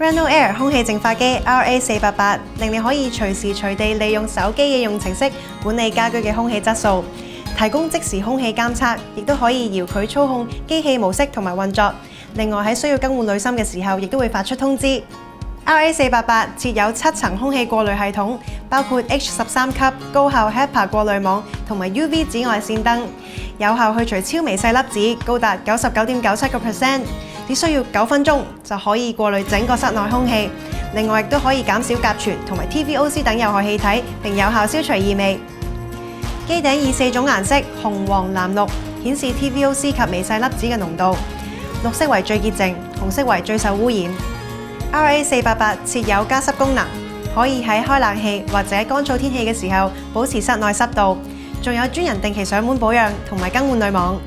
Renault Air 空氣淨化機 RA488令你可以隨時隨地利用手機應用程式管理家居嘅空氣質素，提供即時空氣監測，亦都可以遙距操控機器模式同埋運作。另外喺需要更換濾芯嘅時候，亦都會發出通知。RA488 設有7層空氣過濾系統，包括 H13 級高效 HEPA 過濾網同埋 UV 紫外線燈，有效去除超微細粒子，高達99.97%，只需要9分鐘就可以過濾整個室內空氣。另外亦都可以減少甲醛同埋 TVOC 等有害氣體，並有效消除異味。機頂以4種顏色紅、黃、藍、綠顯示 TVOC 及微細粒子嘅濃度，綠色為最潔淨，紅色為最受污染。RA488 設有加濕功能，可以喺開冷氣或者乾燥天氣嘅時候保持室內濕度，仲有專人定期上門保養同埋更換濾網。